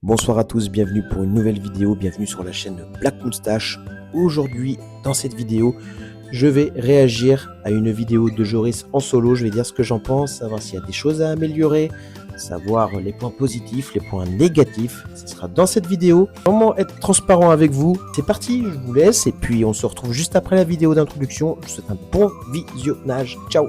Bonsoir à tous, bienvenue pour une nouvelle vidéo, bienvenue sur la chaîne Black Moustache. Aujourd'hui, dans cette vidéo, je vais réagir à une vidéo de Joris en solo. Je vais dire ce que j'en pense, savoir s'il y a des choses à améliorer, savoir les points positifs, les points négatifs. Ce sera dans cette vidéo. Comment être transparent avec vous. C'est parti, je vous laisse et puis on se retrouve juste après la vidéo d'introduction. Je vous souhaite un bon visionnage. Ciao.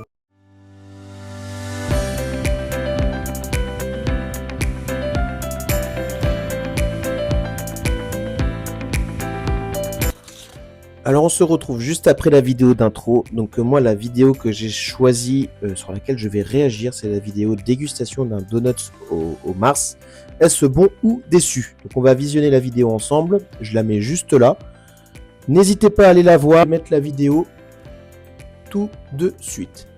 Alors on se retrouve juste après la vidéo d'intro. Donc moi la vidéo que j'ai choisie sur laquelle je vais réagir, c'est la vidéo dégustation d'un donut au Mars. Est-ce bon ou déçu? Donc on va visionner la vidéo ensemble. Je la mets juste là. N'hésitez pas à aller la voir, mettre la vidéo tout de suite.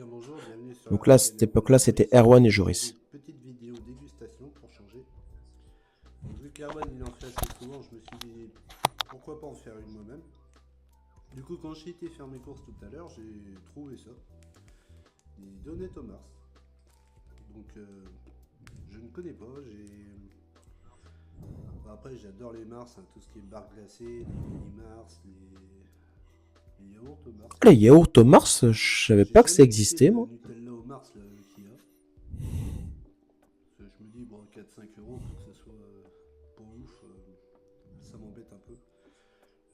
Bonjour, bienvenue sur Donc là, à cette époque-là, c'était Erwan et Joris. Petite vidéo dégustation pour changer. Donc, vu qu'Erwan il en fait assez souvent, je me suis dit pourquoi pas en faire une moi-même. Du coup, quand j'ai été faire mes courses tout à l'heure, j'ai trouvé ça. Des donuts au Mars. Donc, je ne connais pas. Après, j'adore les Mars, hein, tout ce qui est barres glacées, les mini Mars, les yaourts au Mars. Les yaourts au Mars, je savais pas que ça existait, moi. Nutella au Mars, là, qu'il y a. Je me dis, bon, 4-5 euros pour que ce soit pas ouf, ça m'embête un peu.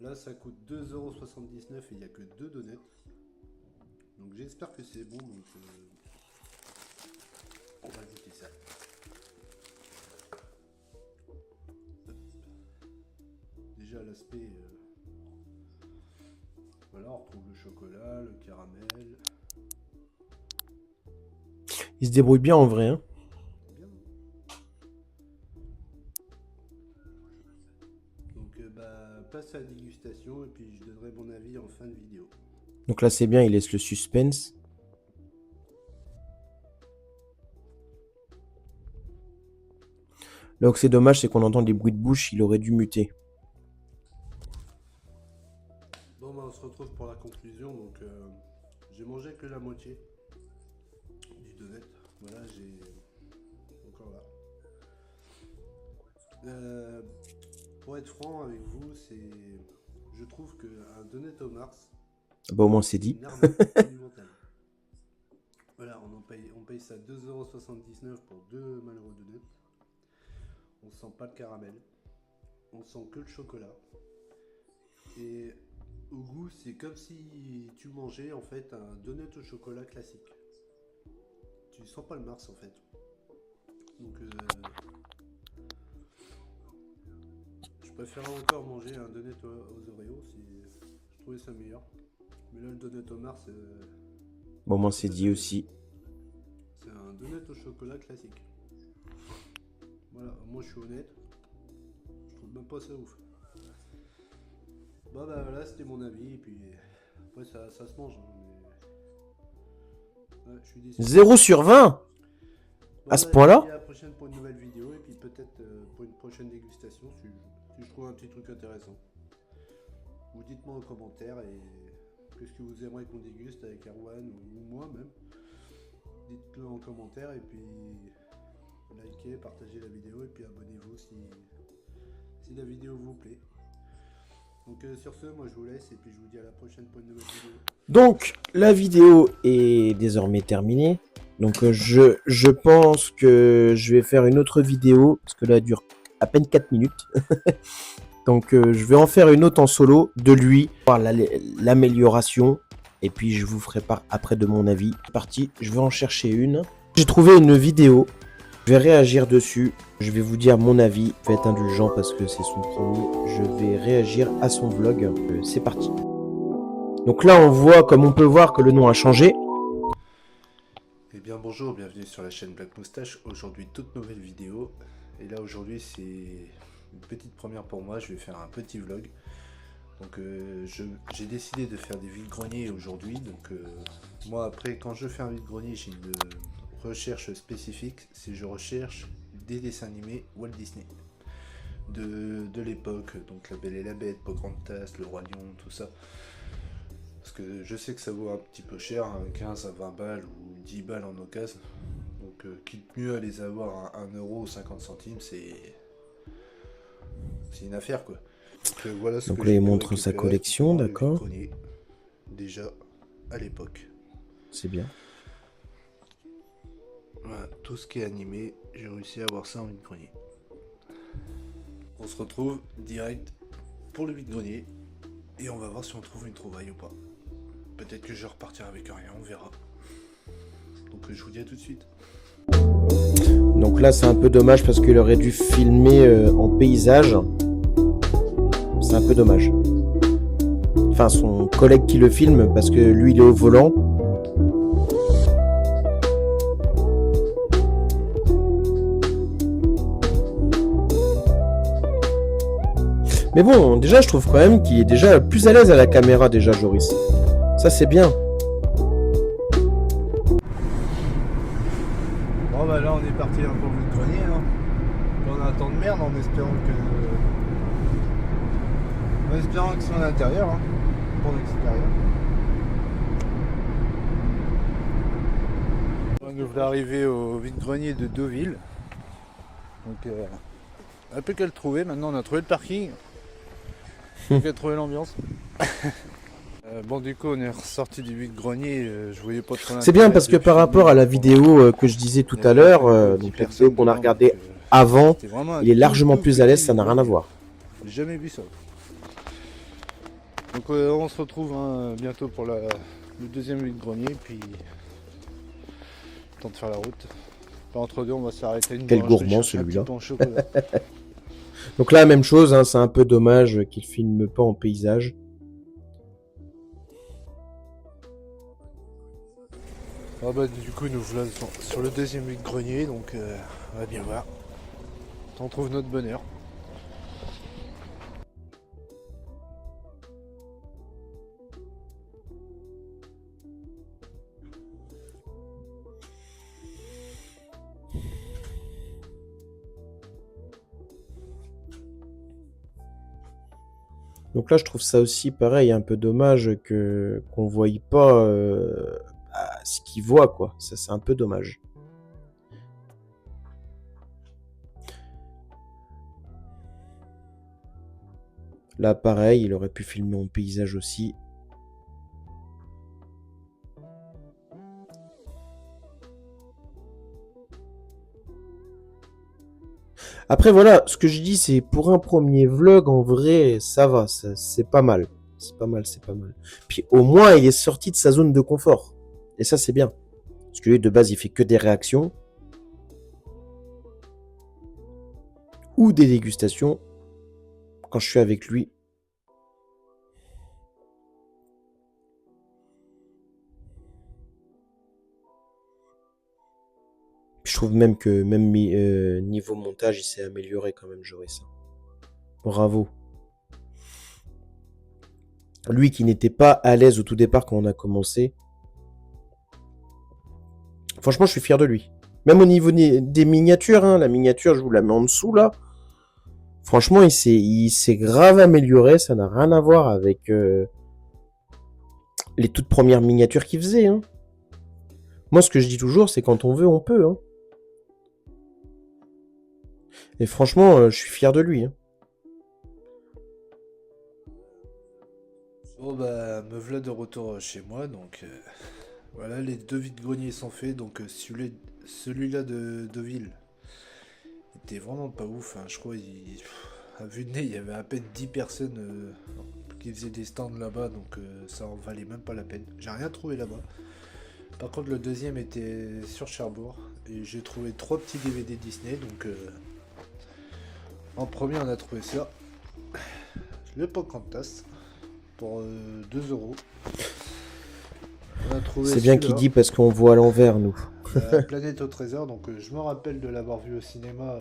Là, ça coûte 2,79 € et il n'y a que 2 donuts. Donc j'espère que c'est bon, donc on va goûter ça. Déjà l'aspect, voilà, on retrouve le chocolat, le caramel. Il se débrouille bien en vrai, hein. Bien. Donc place à la dégustation et puis je donnerai mon avis en fin de vidéo. Donc là c'est bien, il laisse le suspense. Là où c'est dommage, c'est qu'on entend des bruits de bouche, il aurait dû muter. Bon bah on se retrouve pour la conclusion, donc j'ai mangé que la moitié du donut. Voilà, j'ai encore là. Pour être franc avec vous, je trouve qu'un donut au Mars, Bah au moins c'est dit. une arnaque monumentale. Voilà, on paye ça 2,79 € pour deux malheureux donuts. On sent pas le caramel, on sent que le chocolat. Et au goût, c'est comme si tu mangeais en fait un donut au chocolat classique. Tu sens pas le Mars en fait. Donc je préférais encore manger un donut aux Oreos si je trouvais ça meilleur. Mais là le donut au Mars, Bon, au moins c'est dit aussi. c'est un donut au chocolat classique. Voilà, moi je suis honnête, je trouve même pas ça ouf. Bon bah voilà, c'était mon avis, et puis après ça se mange, hein, mais... Ouais, je suis déçu. 0 sur 20 Bon, à ce bah, point-là. je vous dis à la prochaine pour une nouvelle vidéo, et puis peut-être pour une prochaine dégustation, si je trouve un petit truc intéressant. Vous dites-moi en commentaire, et qu'est-ce que vous aimeriez qu'on déguste avec Erwan, ou moi même. Dites-le en commentaire, et puis... likez, partagez la vidéo et puis abonnez-vous si la vidéo vous plaît. Donc sur ce, moi je vous laisse et puis je vous dis à la prochaine pour une nouvelle vidéo. Donc la vidéo est désormais terminée. Donc je pense que je vais faire une autre vidéo parce que là elle dure à peine 4 minutes. Donc je vais en faire une autre en solo de lui, voir l'amélioration. Et puis je vous ferai part après de mon avis. C'est parti, je vais en chercher une. J'ai trouvé une vidéo. Je vais réagir dessus, je vais vous dire mon avis, faites indulgent parce que c'est son premier, je vais réagir à son vlog, c'est parti. Donc là on voit, comme on peut voir, que le nom a changé. Eh bien bonjour, bienvenue sur la chaîne Black Moustache, aujourd'hui toute nouvelle vidéo. Et là aujourd'hui c'est une petite première pour moi, je vais faire un petit vlog. Donc j'ai décidé de faire des vides-greniers aujourd'hui, donc moi après quand je fais un vide-grenier j'ai une recherche spécifique, c'est je recherche des dessins animés Walt Disney de l'époque, donc La Belle et la Bête, Pocahontas, Le Roi Lion, tout ça. Parce que je sais que ça vaut un petit peu cher, hein, 15 à 20 balles ou 10 balles en occasion. Donc quitte mieux à les avoir à 1 euro ou 50 centimes, c'est une affaire quoi. Donc voilà ce Donc que là, j'ai il pu montre sa récupérer collection, pendant le d'accord. vide-grenier, déjà à l'époque. C'est bien. Voilà, tout ce qui est animé, j'ai réussi à avoir ça en vide-grenier. On se retrouve direct pour le vide-grenier et on va voir si on trouve une trouvaille ou pas. Peut-être que je repartirai avec rien, on verra. Donc je vous dis à tout de suite. Donc là, c'est un peu dommage parce qu'il aurait dû filmer en paysage. C'est un peu dommage. Enfin, son collègue qui le filme parce que lui, il est au volant. Mais bon, déjà, je trouve quand même qu'il est déjà plus à l'aise à la caméra, déjà, Joris. Ça, c'est bien. Bon bah là on est parti un peu au vide-grenier, hein. On a un temps de merde en espérant que c'est en intérieur, hein, pour l'extérieur. Donc je vais arriver au vide-grenier de Deauville. Donc un peu qu'à le trouver, maintenant on a trouvé le parking. On a trouvé l'ambiance. Bon du coup on est ressorti du vide-grenier, je voyais pas trop l'intérêt. C'est bien parce que de par rapport filmer à la pendant- vidéo que je disais tout Il y à avait l'heure, que 10 donc la vidéo personnes qu'on a dedans, regardée donc, avant, c'était vraiment un il est largement tout plus à l'aise, petit ça n'a rien à vide-grenier. voir. J'ai jamais vu ça. Donc on se retrouve bientôt pour le deuxième vide-grenier, puis temps de faire la route. Enfin, entre deux, on va s'arrêter à une Quel boulangerie, gourmand, chercher un celui-là. petit pain au chocolat. Donc là, même chose, hein, c'est un peu dommage qu'il filme pas en paysage. Ah bah du coup nous voilà sur le deuxième vide-grenier, donc on va bien voir. On trouve notre bonheur. Donc là, je trouve ça aussi pareil, un peu dommage que qu'on voie pas ce qu'il voit, quoi. Ça, c'est un peu dommage. Là, pareil, il aurait pu filmer en paysage aussi. Après, voilà, ce que je dis, c'est pour un premier vlog, en vrai, ça va, c'est pas mal. C'est pas mal, c'est pas mal. Puis au moins, il est sorti de sa zone de confort. Et ça, c'est bien. Parce que lui, de base, il fait que des réactions. Ou des dégustations. Quand je suis avec lui. Je trouve même que même niveau montage, il s'est amélioré quand même, Joris. Bravo. Lui qui n'était pas à l'aise au tout départ quand on a commencé. Franchement, je suis fier de lui. Même au niveau des miniatures, hein, la miniature, je vous la mets en dessous là. Franchement, il s'est grave amélioré. Ça n'a rien à voir avec les toutes premières miniatures qu'il faisait. Hein. Moi, ce que je dis toujours, c'est quand on veut, on peut. Hein. Et franchement, je suis fier de lui. Hein. Bon bah me voilà de retour chez moi, donc voilà, les deux vide-greniers sont faits, donc celui-là de Deauville était vraiment pas ouf, hein. Je crois à vue de nez il y avait à peine 10 personnes qui faisaient des stands là-bas, donc ça en valait même pas la peine. J'ai rien trouvé là-bas. Par contre le deuxième était sur Cherbourg et j'ai trouvé 3 petits DVD Disney, donc en premier on a trouvé ça, le Pocahontas pour 2 euros. C'est bien qu'il dit parce qu'on voit à l'envers, nous. Planète au trésor, donc je me rappelle de l'avoir vu au cinéma.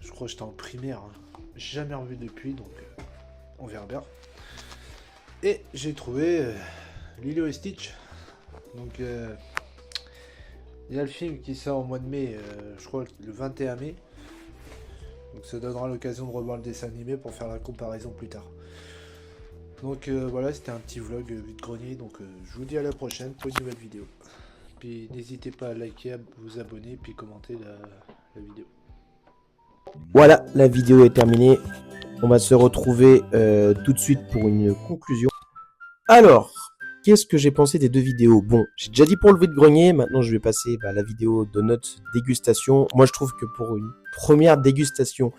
Je crois que j'étais en primaire. Hein. Jamais revu depuis, donc on verra bien. Et j'ai trouvé Lilo et Stitch. Donc il y a le film qui sort au mois de mai, je crois le 21 mai. Donc ça donnera l'occasion de revoir le dessin animé pour faire la comparaison plus tard. Donc voilà, Donc voilà, c'était un petit vlog vide-grenier. Donc je vous dis à la prochaine pour une nouvelle vidéo. Puis n'hésitez pas à liker, à vous abonner, puis commenter la vidéo. Voilà, la vidéo est terminée. On va se retrouver tout de suite pour une conclusion. Alors, qu'est-ce que j'ai pensé des deux vidéos? Bon, j'ai déjà dit pour le vide-grenier, maintenant je vais passer à la vidéo de notre dégustation. Moi je trouve que pour une première dégustation,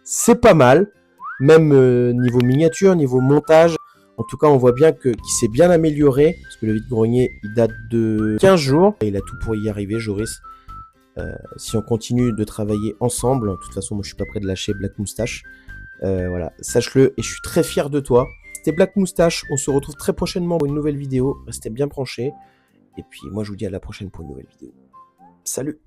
c'est pas mal. Même niveau miniature, niveau montage. En tout cas, on voit bien qu'il s'est bien amélioré. Parce que le vide-grenier, il date de 15 jours. Et il a tout pour y arriver, Joris. Si on continue de travailler ensemble, de toute façon, moi je suis pas prêt de lâcher Black Moustache. Voilà, sache-le et je suis très fier de toi. C'était Black Moustache, on se retrouve très prochainement pour une nouvelle vidéo. Restez bien branchés. Et puis moi je vous dis à la prochaine pour une nouvelle vidéo. Salut!